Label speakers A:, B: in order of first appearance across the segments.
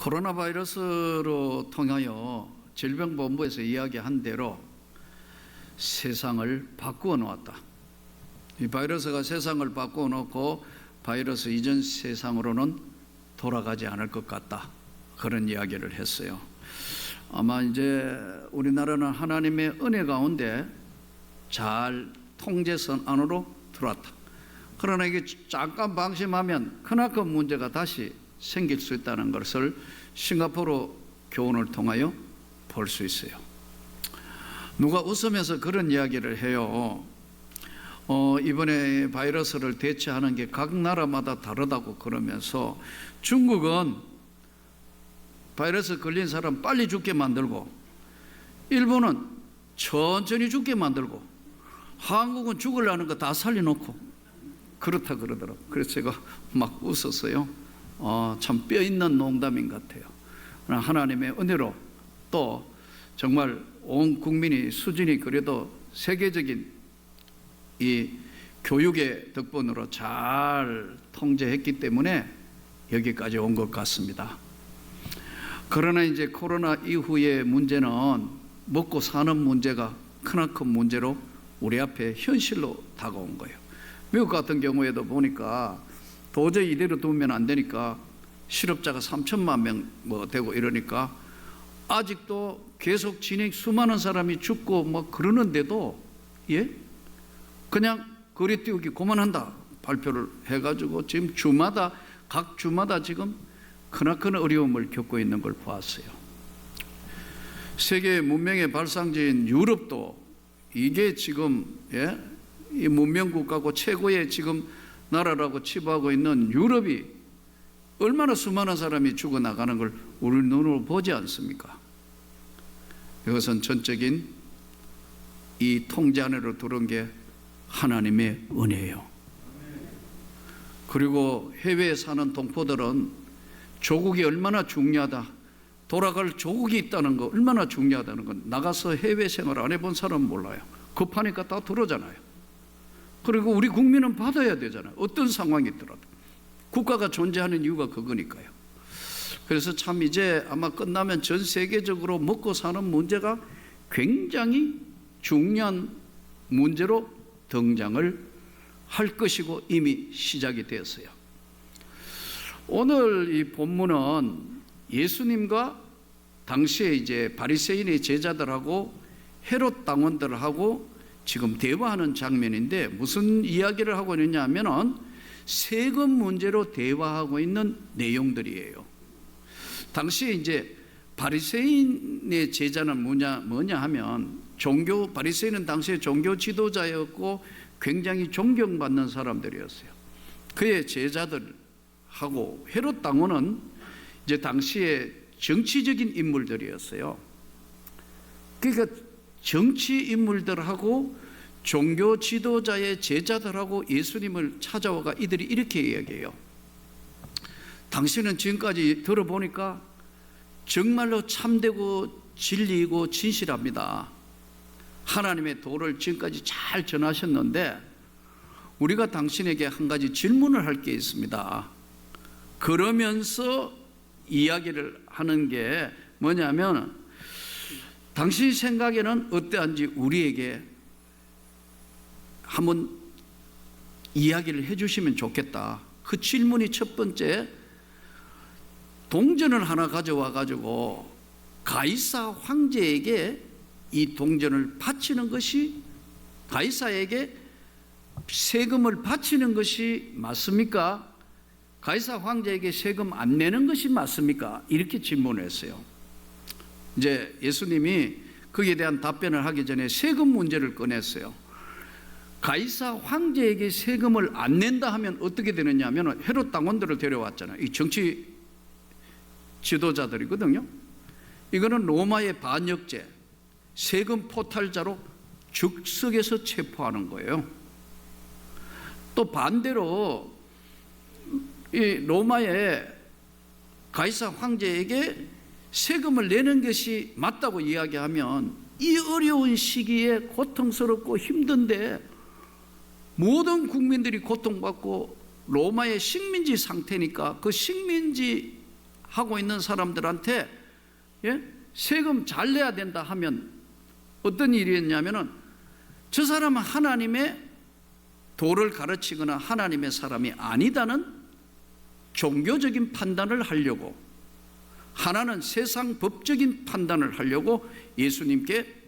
A: 코로나 바이러스로 통하여 질병본부에서 이야기한 대로 세상을 바꾸어 놓았다. 이 바이러스가 세상을 바꾸어 놓고 바이러스 이전 세상으로는 돌아가지 않을 것 같다. 그런 이야기를 했어요. 아마 이제 우리나라는 하나님의 은혜 가운데 잘 통제선 안으로 들어왔다. 그러나 이게 잠깐 방심하면 크나큰 문제가 다시 생길 수 있다는 것을 싱가포르 교훈을 통하여 볼 수 있어요. 누가 웃으면서 그런 이야기를 해요. 이번에 바이러스를 대처하는 게 각 나라마다 다르다고 그러면서 중국은 바이러스 걸린 사람 빨리 죽게 만들고, 일본은 천천히 죽게 만들고, 한국은 죽으려는 거 다 살려놓고 그렇다 그러더라고요. 그래서 제가 막 웃었어요. 참 뼈있는 농담인 것 같아요. 하나님의 은혜로 또 정말 온 국민이 수준이 그래도 세계적인 이 교육의 덕분으로 잘 통제했기 때문에 여기까지 온 것 같습니다. 그러나 이제 코로나 이후의 문제는 먹고 사는 문제가 크나큰 문제로 우리 앞에 현실로 다가온 거예요. 미국 같은 경우에도 보니까 도저히 이대로 두면 안 되니까 실업자가 3천만 명 되고 이러니까 아직도 계속 수많은 사람이 죽고 그러는데도 그냥 거리 띄우기 그만한다 발표를 해가지고 지금 각 주마다 지금 크나큰 어려움을 겪고 있는 걸 보았어요. 세계 문명의 발상지인 유럽도 이게 지금 이 문명국가고 최고의 지금 나라라고 치부하고 있는 유럽이 얼마나 수많은 사람이 죽어나가는 걸 우리 눈으로 보지 않습니까? 이것은 전적인 이 통제 안으로 들어온 게 하나님의 은혜예요. 그리고 해외에 사는 동포들은 조국이 얼마나 중요하다, 돌아갈 조국이 있다는 거 얼마나 중요하다는 건 나가서 해외 생활 안 해본 사람은 몰라요. 급하니까 다 들어오잖아요. 그리고 우리 국민은 받아야 되잖아요. 어떤 상황이 있더라도 국가가 존재하는 이유가 그거니까요. 그래서 참 이제 아마 끝나면 전 세계적으로 먹고 사는 문제가 굉장히 중요한 문제로 등장을 할 것이고 이미 시작이 되었어요. 오늘 이 본문은 예수님과 당시에 이제 바리새인의 제자들하고 헤롯 당원들하고 지금 대화하는 장면인데 무슨 이야기를 하고 있느냐 하면은 세금 문제로 대화하고 있는 내용들이에요. 당시에 이제 바리새인의 제자는 뭐냐 하면 바리새인은 당시에 종교 지도자였고 굉장히 존경받는 사람들이었어요. 그의 제자들하고 헤롯 당원은 이제 당시에 정치적인 인물들이었어요. 그러니까 정치 인물들하고 종교 지도자의 제자들하고 예수님을 찾아와가 이들이 이렇게 이야기해요. 당신은 지금까지 들어보니까 정말로 참되고 진리이고 진실합니다. 하나님의 도를 지금까지 잘 전하셨는데 우리가 당신에게 한 가지 질문을 할 게 있습니다. 그러면서 이야기를 하는 게 뭐냐면 당신 생각에는 어떠한지 우리에게 한번 이야기를 해주시면 좋겠다. 그 질문이 첫 번째, 동전을 하나 가져와 가지고 가이사 황제에게 이 동전을 바치는 것이, 가이사에게 세금을 바치는 것이 맞습니까? 가이사 황제에게 세금 안 내는 것이 맞습니까? 이렇게 질문을 했어요. 이제 예수님이 거기에 대한 답변을 하기 전에 세금 문제를 꺼냈어요. 가이사 황제에게 세금을 안 낸다 하면 어떻게 되느냐 하면 헤롯 당원들을 데려왔잖아요. 이 정치 지도자들이거든요. 이거는 로마의 반역죄, 세금 포탈자로 즉석에서 체포하는 거예요. 또 반대로 이 로마의 가이사 황제에게 세금을 내는 것이 맞다고 이야기하면 이 어려운 시기에 고통스럽고 힘든데 모든 국민들이 고통받고 로마의 식민지 상태니까 그 식민지 하고 있는 사람들한테 세금 잘 내야 된다 하면 어떤 일이었냐면은 저 사람은 하나님의 도를 가르치거나 하나님의 사람이 아니다는 종교적인 판단을 하려고, 하나는 세상 법적인 판단을 하려고 예수님께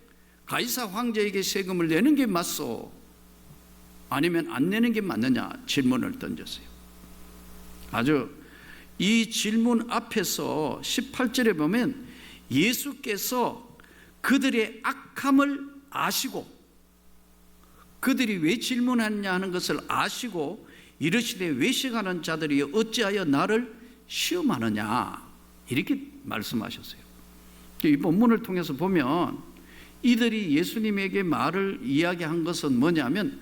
A: 가이사 황제에게 세금을 내는 게 맞소, 아니면 안 내는 게 맞느냐 질문을 던졌어요. 아주 이 질문 앞에서 18절에 보면 예수께서 그들의 악함을 아시고, 그들이 왜 질문하느냐 하는 것을 아시고 이르시되 외식하는 자들이 어찌하여 나를 시험하느냐, 이렇게 말씀하셨어요. 이 본문을 통해서 보면 이들이 예수님에게 말을 이야기한 것은 뭐냐면,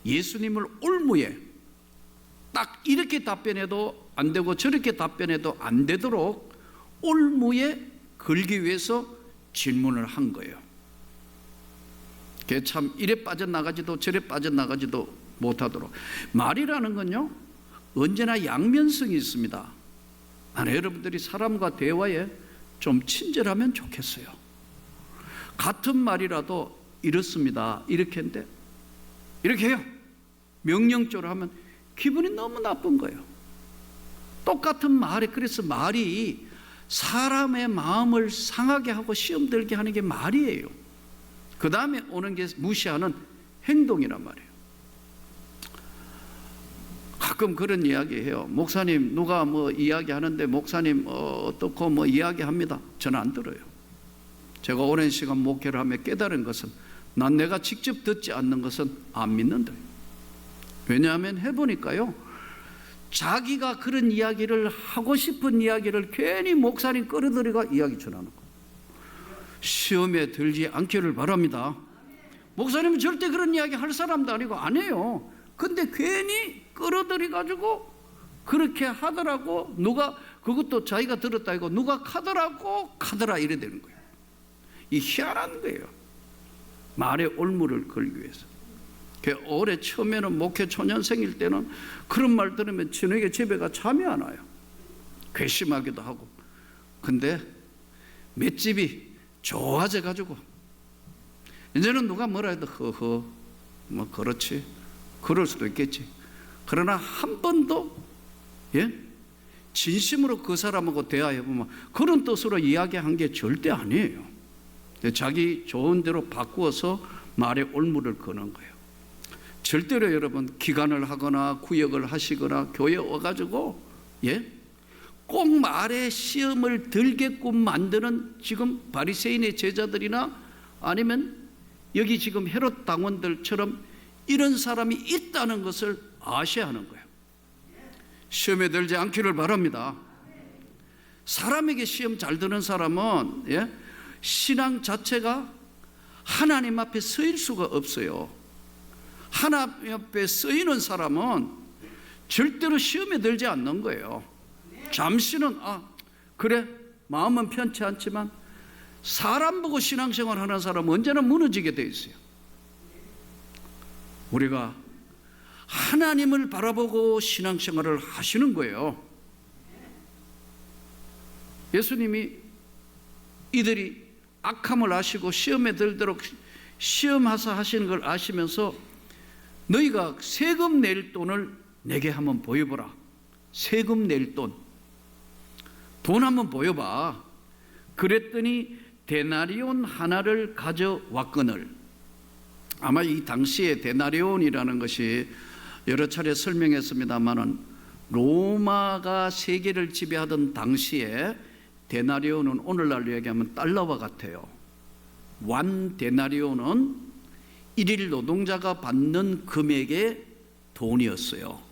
A: 예수님을 올무에 딱 이렇게 답변해도 안 되고 저렇게 답변해도 안 되도록 올무에 걸기 위해서 질문을 한 거예요. 그게 참 이래 빠져나가지도 저래 빠져나가지도 못하도록. 말이라는 건요 언제나 양면성이 있습니다. 여러분들이 사람과 대화에 좀 친절하면 좋겠어요. 같은 말이라도 이렇습니다, 이렇게 했는데 이렇게 해요. 명령적으로 하면 기분이 너무 나쁜 거예요. 똑같은 말에, 그래서 말이 사람의 마음을 상하게 하고 시험 들게 하는 게 말이에요. 그 다음에 오는 게 무시하는 행동이란 말이에요. 가끔 그런 이야기 해요. 목사님 누가 뭐 이야기하는데 목사님 어떻고 뭐 이야기합니다. 저는 안 들어요. 제가 오랜 시간 목회를 하며 깨달은 것은, 난 내가 직접 듣지 않는 것은 안 믿는다. 왜냐하면 해보니까요, 자기가 그런 이야기를 하고 싶은 이야기를 괜히 목사님 끌어들이가 이야기 전하는 거예요. 시험에 들지 않기를 바랍니다. 목사님은 절대 그런 이야기 할 사람도 아니고 안 해요. 근데 괜히 끌어들이 가지고 그렇게 하더라고. 누가 그것도 자기가 들었다 이거 누가 카더라 이래 되는 거예요. 이 희한한 거예요. 말에 올무를 걸기 위해서. 올해 처음에는 목회 초년생일 때는 그런 말 들으면 저녁에 집에 가 잠이 안 와요. 괘씸하기도 하고. 근데 맷집이 좋아져 가지고 이제는 누가 뭐라 해도 허허 뭐 그렇지, 그럴 수도 있겠지. 그러나 한 번도 진심으로 그 사람하고 대화해보면 그런 뜻으로 이야기한 게 절대 아니에요. 자기 좋은 대로 바꾸어서 말에 올무를 거는 거예요. 절대로 여러분 기간을 하거나 구역을 하시거나 교회 와가지고 꼭 말에 시험을 들게끔 만드는 지금 바리새인의 제자들이나 아니면 여기 지금 헤롯 당원들처럼 이런 사람이 있다는 것을 아셔야 하는 거예요. 시험에 들지 않기를 바랍니다. 사람에게 시험 잘 드는 사람은 신앙 자체가 하나님 앞에 서일 수가 없어요. 하나님 앞에 쓰이는 사람은 절대로 시험에 들지 않는 거예요. 잠시는 그래 마음은 편치 않지만 사람 보고 신앙생활 하는 사람은 언제나 무너지게 돼 있어요. 우리가 하나님을 바라보고 신앙생활을 하시는 거예요. 예수님이 이들이 악함을 아시고 시험에 들도록 시험하사 하시는 걸 아시면서 너희가 세금 낼 돈을 내게 한번 보여보라. 세금 낼 돈 한번 보여봐. 그랬더니 데나리온 하나를 가져왔거늘. 아마 이 당시에 데나리온이라는 것이 여러 차례 설명했습니다마는 로마가 세계를 지배하던 당시에 데나리온은 오늘날로 얘기하면 달러와 같아요. 완 데나리온은 일일 노동자가 받는 금액의 돈이었어요.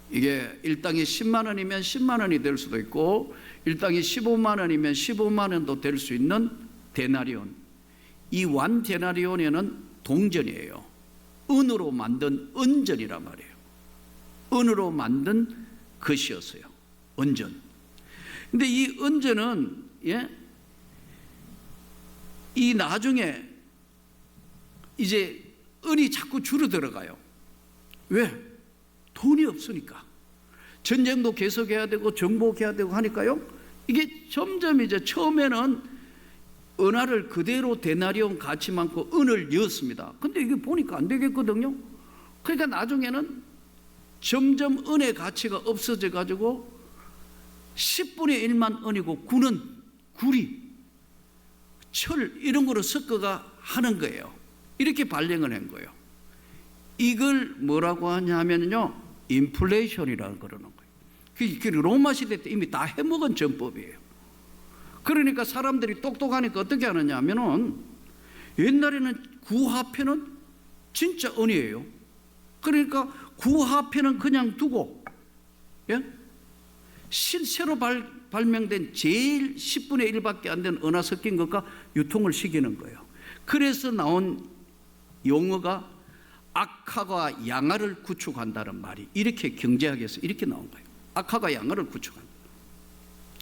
A: 이게 일당이 10만 원이면 10만 원이 될 수도 있고 일당이 15만 원이면 15만 원도 될 수 있는 데나리온. 이 완 데나리온에는 동전이에요. 은으로 만든 은전이란 말이에요. 은으로 만든 것이었어요. 은전. 근데 이 은전은 이 나중에 이제 은이 자꾸 줄어들어가요. 왜? 돈이 없으니까. 전쟁도 계속해야 되고 정복해야 되고 하니까요. 이게 점점 이제 처음에는 은화를 그대로 데나리온 가치만큼 은을 이었습니다. 근데 이게 보니까 안 되겠거든요. 그러니까 나중에는 점점 은의 가치가 없어져 가지고 10분의 1만 은이고 구는 구리, 철 이런 거로 섞어가 하는 거예요. 이렇게 발행을 한 거예요. 이걸 뭐라고 하냐면요, 인플레이션이라고 그러는 거예요. 그 로마 시대 때 이미 다 해먹은 전법이에요. 그러니까 사람들이 똑똑하니까 어떻게 하느냐 하면은, 옛날에는 구화폐는 진짜 은이에요. 그러니까 구화폐는 그냥 두고, 예? 실제로 발명된 제일 10분의 1밖에 안 되는 은화 섞인 것과 유통을 시키는 거예요. 그래서 나온 용어가 악화가 양화를 구축한다는 말이 이렇게 경제학에서 이렇게 나온 거예요. 악화가 양화를 구축한다.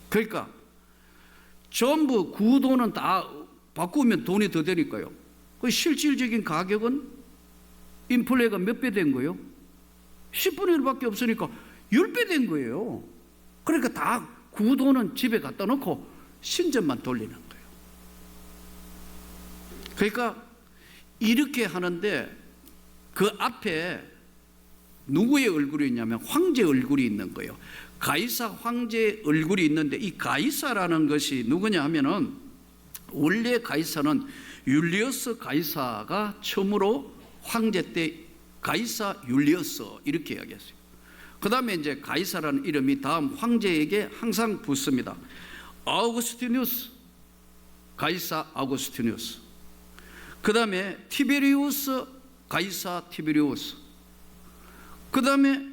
A: 그러니까 전부 구돈은 다 바꾸면 돈이 더 되니까요. 그 실질적인 가격은 인플레가 몇 배 된 거예요? 10분의 1밖에 없으니까 10배 된 거예요. 그러니까 다 구돈은 집에 갖다 놓고 신전만 돌리는 거예요. 그러니까 이렇게 하는데 그 앞에 누구의 얼굴이 있냐면 황제 얼굴이 있는 거예요. 가이사 황제의 얼굴이 있는데, 이 가이사라는 것이 누구냐 하면은, 원래 가이사는 율리어스 가이사가 처음으로 황제 때 가이사 율리어스 이렇게 이야기했어요. 그 다음에 이제 가이사라는 이름이 다음 황제에게 항상 붙습니다. 아우구스티누스, 가이사 아우구스티누스. 그 다음에 티베리우스, 가이사 티베리우스. 그 다음에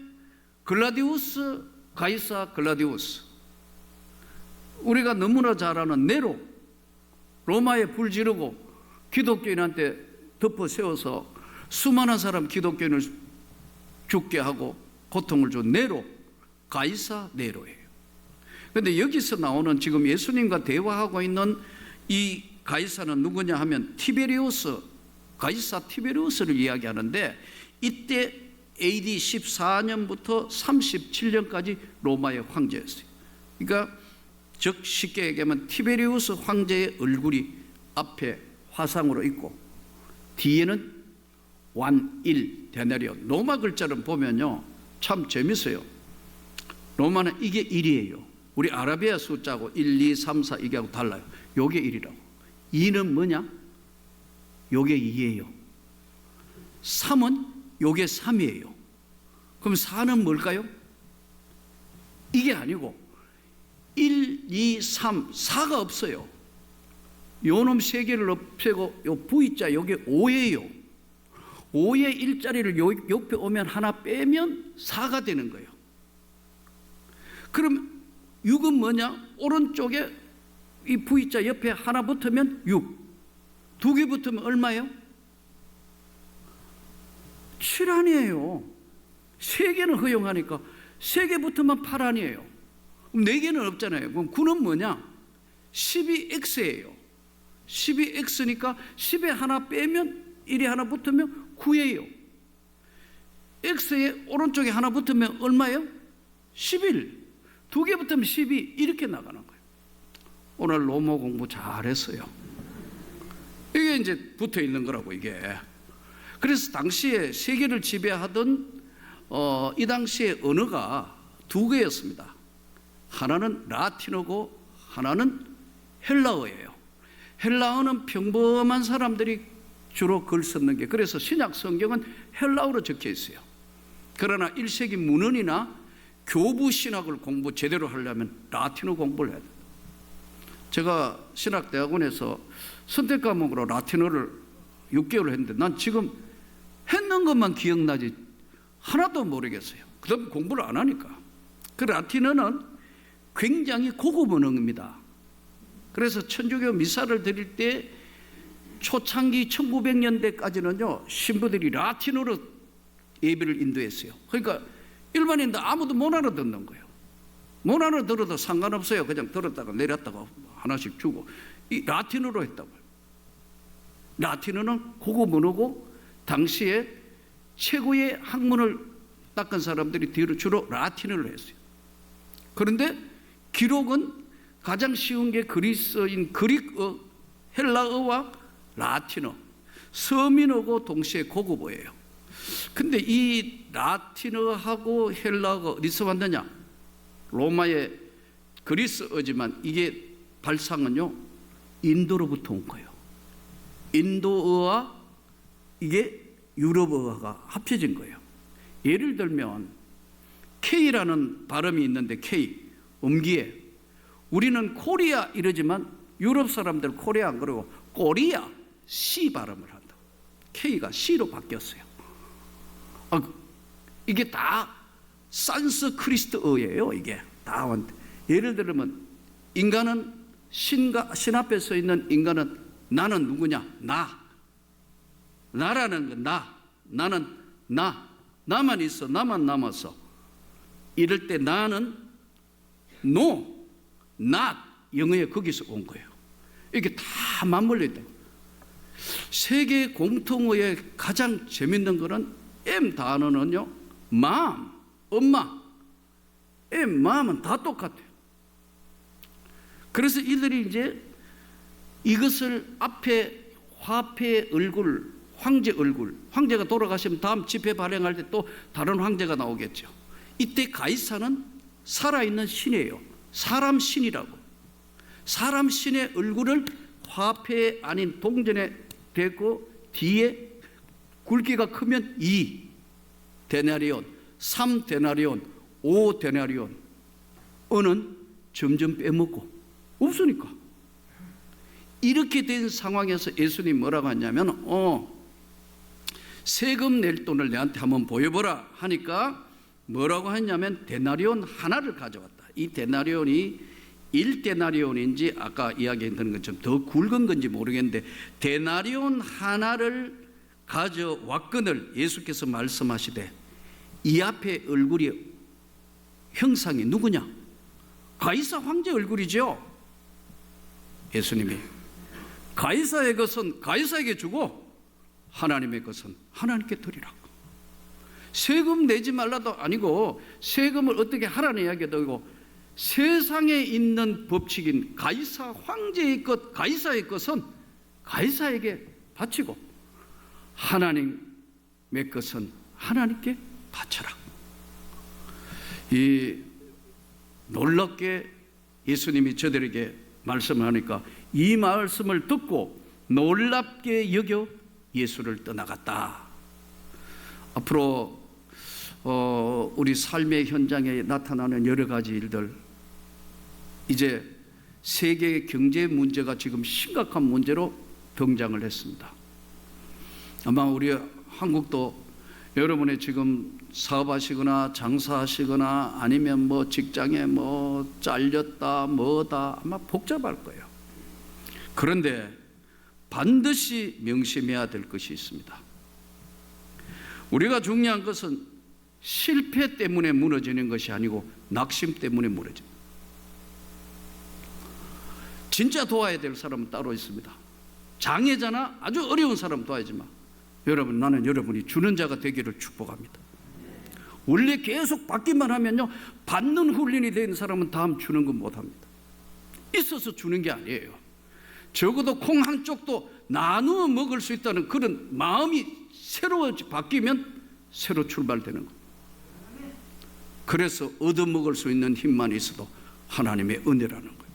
A: 글라디우스, 가이사 글라디우스. 우리가 너무나 잘 아는 네로, 로마에 불 지르고 기독교인한테 덮어 세워서 수많은 사람 기독교인을 죽게 하고 고통을 준 네로, 가이사 네로예요. 그런데 여기서 나오는 지금 예수님과 대화하고 있는 이 가이사는 누구냐 하면 티베리우스, 가이사 티베리우스를 이야기하는데, 이때 AD 14년부터 37년까지 로마의 황제였어요. 그러니까 즉 쉽게 얘기하면 티베리우스 황제의 얼굴이 앞에 화상으로 있고, 뒤에는 완일 데나리온, 로마 글자를 보면요 참 재밌어요. 로마는 이게 1이에요. 우리 아라비아 숫자하고 1, 2, 3, 4 이게하고 달라요. 요게 1이라고. 2는 뭐냐? 요게 2예요. 3은 요게 3이에요. 그럼 4는 뭘까요? 이게 아니고 1, 2, 3, 4가 없어요. 요놈 3개를 없애고 요 V자 요게 5예요. 5의 일자리를 옆에 오면 하나 빼면 4가 되는 거예요. 그럼 6은 뭐냐? 오른쪽에 이 V자 옆에 하나 붙으면 6, 2개 붙으면 얼마예요? 7 아니에요. 3개는 허용하니까 3개 붙으면 8 아니에요. 그럼 4개는 없잖아요. 그럼 9는 뭐냐? 12x예요. 12x니까 10에 하나 빼면 1이 하나 붙으면 9예요. x에 오른쪽에 하나 붙으면 얼마예요? 11. 2개 붙으면 12. 이렇게 나가는 거예요. 오늘 로마 공부 잘했어요. 이게 이제 붙어 있는 거라고, 이게. 그래서 당시에 세계를 지배하던 이 당시의 언어가 2개였습니다. 하나는 라틴어고 하나는 헬라어예요. 헬라어는 평범한 사람들이 주로 글 썼는 게, 그래서 신약 성경은 헬라어로 적혀 있어요. 그러나 1세기 문헌이나 교부 신학을 공부 제대로 하려면 라틴어 공부를 해야 돼요. 제가 신학대학원에서 선택 과목으로 라틴어를 6개월 했는데, 난 지금 했는 것만 기억나지 하나도 모르겠어요. 그다음 공부를 안 하니까. 그 라틴어는 굉장히 고급 언어입니다. 그래서 천주교 미사를 드릴 때 초창기 1900년대까지는요 신부들이 라틴어로 예배를 인도했어요. 그러니까 일반인들 아무도 못 알아듣는 거예요. 못 알아들어도 상관없어요. 그냥 들었다가 내렸다가 하나씩 주고, 이 라틴어로 했다고요. 라틴어는 고급 언어고 당시에 최고의 학문을 닦은 사람들이 주로 라틴어를 했어요. 그런데 기록은 가장 쉬운 게 그리스어인 그릭어, 헬라어와 라틴어, 서민어고 동시에 고급어예요. 근데 이 라틴어하고 헬라어가 어디서 왔느냐? 로마의 그리스어지만 이게 발상은요, 인도로부터 온 거예요. 인도어와 이게 유럽어가 합쳐진 거예요. 예를 들면 K라는 발음이 있는데 K, 음기에 우리는 코리아 이러지만 유럽 사람들 코리아 안 그러고 코리아, C 발음을 한다. K가 C로 바뀌었어요. 이게 다 산스크리트어예요. 이게 다. 예를 들면 인간은 신 앞에 서 있는 인간은 나는 누구냐? 나라는 건 나는 나만 있어. 나만 남았어. 이럴 때 나는 no, not, 영어에 거기서 온 거예요. 이게 다 맞물려 있다. 세계 공통어의 가장 재밌는 거는 M 단어는요, mom, 엄마. M, mom은 다 똑같아요. 그래서 이들이 이제 이것을 앞에 화폐의 얼굴, 황제 얼굴, 황제가 돌아가시면 다음 집회 발행할 때 또 다른 황제가 나오겠죠. 이때 가이사는 살아있는 신이에요. 사람 신이라고. 사람 신의 얼굴을 화폐 아닌 동전에 대고 뒤에 굵기가 크면 2데나리온, 3데나리온, 5데나리온. 은은 점점 빼먹고 없으니까. 이렇게 된 상황에서 예수님이 뭐라고 하냐면 세금 낼 돈을 내한테 한번 보여보라 하니까 뭐라고 했냐면 데나리온 하나를 가져왔다. 이 데나리온이 1데나리온인지 아까 이야기했던 것처럼 더 굵은 건지 모르겠는데 데나리온 하나를 가져왔거늘 예수께서 말씀하시되 이 앞에 얼굴이 형상이 누구냐? 가이사 황제 얼굴이죠. 예수님이 가이사의 것은 가이사에게 주고 하나님의 것은 하나님께 드리라고. 세금 내지 말라도 아니고 세금을 어떻게 하라는 이야기도 아니고 세상에 있는 법칙인 가이사 황제의 것, 가이사의 것은 가이사에게 바치고 하나님의 것은 하나님께 바쳐라. 이 놀랍게 예수님이 저들에게 말씀하니까 이 말씀을 듣고 놀랍게 여겨 예수를 떠나갔다. 앞으로 우리 삶의 현장에 나타나는 여러 가지 일들, 이제 세계 경제 문제가 지금 심각한 문제로 등장을 했습니다. 아마 우리 한국도 여러분이 지금 사업하시거나 장사하시거나 아니면 뭐 직장에 뭐 잘렸다 뭐다 아마 복잡할 거예요. 그런데 반드시 명심해야 될 것이 있습니다. 우리가 중요한 것은 실패 때문에 무너지는 것이 아니고 낙심 때문에 무너집니다. 진짜 도와야 될 사람은 따로 있습니다. 장애자나 아주 어려운 사람 도와야지만 여러분, 나는 여러분이 주는 자가 되기를 축복합니다. 원래 계속 받기만 하면요, 받는 훈련이 된 사람은 다음 주는 건 못합니다. 있어서 주는 게 아니에요. 적어도 콩 한 쪽도 나누어 먹을 수 있다는 그런 마음이 새로 바뀌면 새로 출발되는 거예요. 그래서 얻어먹을 수 있는 힘만 있어도 하나님의 은혜라는 거예요.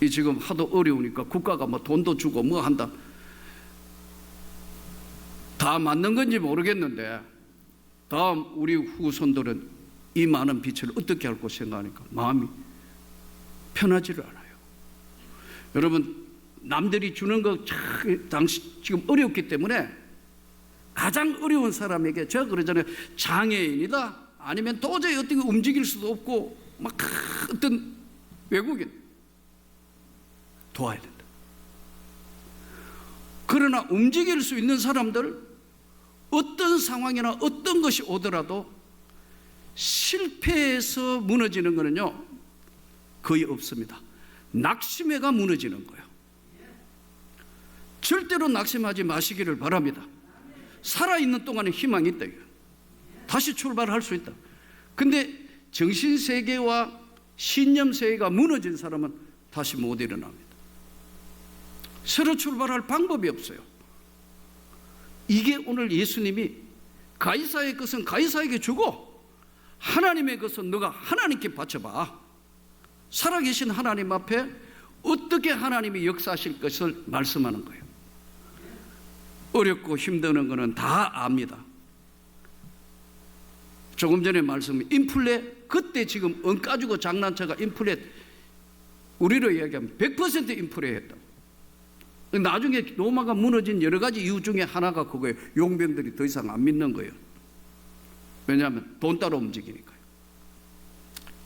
A: 이 지금 하도 어려우니까 국가가 뭐 돈도 주고 뭐 한다. 다 맞는 건지 모르겠는데 다음 우리 후손들은 이 많은 빛을 어떻게 할고 생각하니까 마음이 편하지를 않아요. 여러분, 남들이 주는 거 당시 지금 어렵기 때문에 가장 어려운 사람에게, 제가 그러잖아요, 장애인이다 아니면 도저히 어떻게 움직일 수도 없고 막 어떤 외국인 도와야 된다. 그러나 움직일 수 있는 사람들, 어떤 상황이나 어떤 것이 오더라도 실패해서 무너지는 것은요 거의 없습니다. 낙심해가 무너지는 거예요. 절대로 낙심하지 마시기를 바랍니다. 살아있는 동안에 희망이 있다. 다시 출발할 수 있다. 근데 정신세계와 신념 세계가 무너진 사람은 다시 못 일어납니다. 새로 출발할 방법이 없어요. 이게 오늘 예수님이 가이사의 것은 가이사에게 주고 하나님의 것은 너가 하나님께 바쳐봐. 살아계신 하나님 앞에 어떻게 하나님이 역사하실 것을 말씀하는 거예요. 어렵고 힘드는 것은 다 압니다. 조금 전에 말씀 인플레, 그때 지금 엉 까지고 장난쳐가 인플레, 우리로 이야기하면 100% 인플레 했다고. 나중에 로마가 무너진 여러 가지 이유 중에 하나가 그거예요. 용병들이 더 이상 안 믿는 거예요. 왜냐하면 돈 따라 움직이니까요.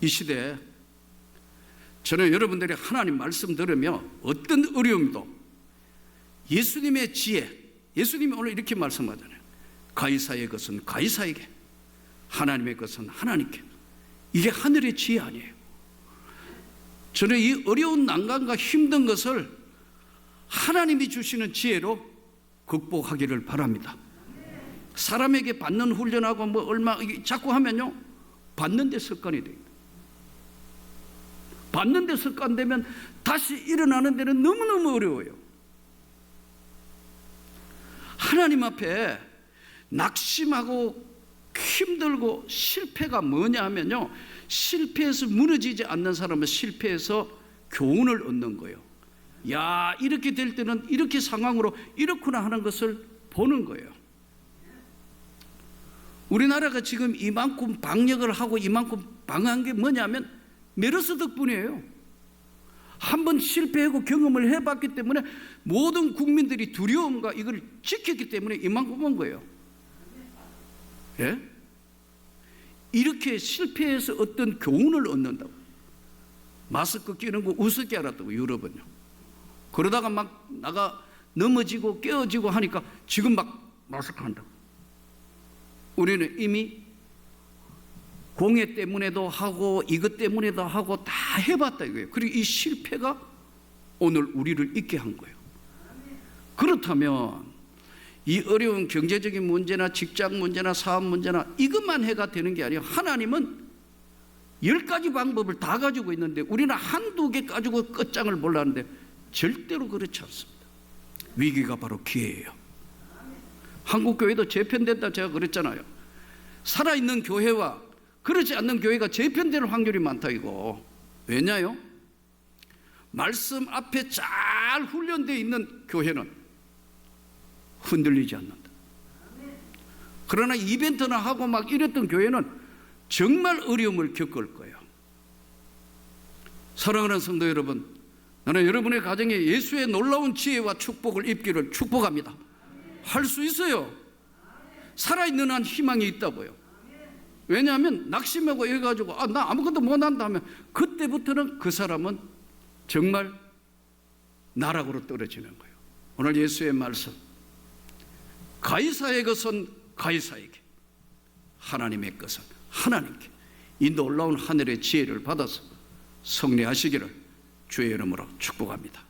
A: 이 시대에 저는 여러분들이 하나님 말씀 들으며 어떤 어려움도 예수님의 지혜, 예수님이 오늘 이렇게 말씀하잖아요. 가이사의 것은 가이사에게, 하나님의 것은 하나님께. 이게 하늘의 지혜 아니에요. 저는 이 어려운 난관과 힘든 것을 하나님이 주시는 지혜로 극복하기를 바랍니다. 사람에게 받는 훈련하고 뭐 얼마 자꾸 하면요, 받는 데 습관이 됩니다. 받는 데 습관되면 다시 일어나는 데는 너무너무 어려워요. 하나님 앞에 낙심하고 힘들고 실패가 뭐냐 하면요, 실패해서 무너지지 않는 사람은 실패해서 교훈을 얻는 거예요. 야, 이렇게 될 때는 이렇게 상황으로 이렇구나 하는 것을 보는 거예요. 우리나라가 지금 이만큼 방역을 하고 이만큼 방한 게 뭐냐면 메르스 덕분이에요. 한번 실패하고 경험을 해봤기 때문에 모든 국민들이 두려움과 이걸 지켰기 때문에 이만큼 온 거예요. 예? 이렇게 실패해서 어떤 교훈을 얻는다고. 마스크 끼는 거 우습게 알았다고, 유럽은요. 그러다가 막 나가 넘어지고 깨어지고 하니까 지금 막 마스크 한다고. 우리는 이미 공해 때문에도 하고 이것 때문에도 하고 다 해봤다 이거예요. 그리고 이 실패가 오늘 우리를 있게 한 거예요. 그렇다면 이 어려운 경제적인 문제나 직장 문제나 사업 문제나 이것만 해가 되는 게 아니에요. 하나님은 10가지 방법을 다 가지고 있는데 우리는 한두 개 가지고 끝장을 보려는데 절대로 그렇지 않습니다. 위기가 바로 기회예요. 한국교회도 재편된다 제가 그랬잖아요. 살아있는 교회와 그렇지 않는 교회가 재편될 확률이 많다 이거. 왜냐요? 말씀 앞에 잘 훈련되어 있는 교회는 흔들리지 않는다. 그러나 이벤트나 하고 막 이랬던 교회는 정말 어려움을 겪을 거예요. 사랑하는 성도 여러분, 나는 여러분의 가정에 예수의 놀라운 지혜와 축복을 입기를 축복합니다. 할 수 있어요. 살아있는 한 희망이 있다고요. 왜냐하면 낙심하고 이래가지고 나 아무것도 못한다 하면 그때부터는 그 사람은 정말 나락으로 떨어지는 거예요. 오늘 예수의 말씀, 가이사의 것은 가이사에게, 하나님의 것은 하나님께, 이 놀라운 하늘의 지혜를 받아서 승리하시기를 주의 이름으로 축복합니다.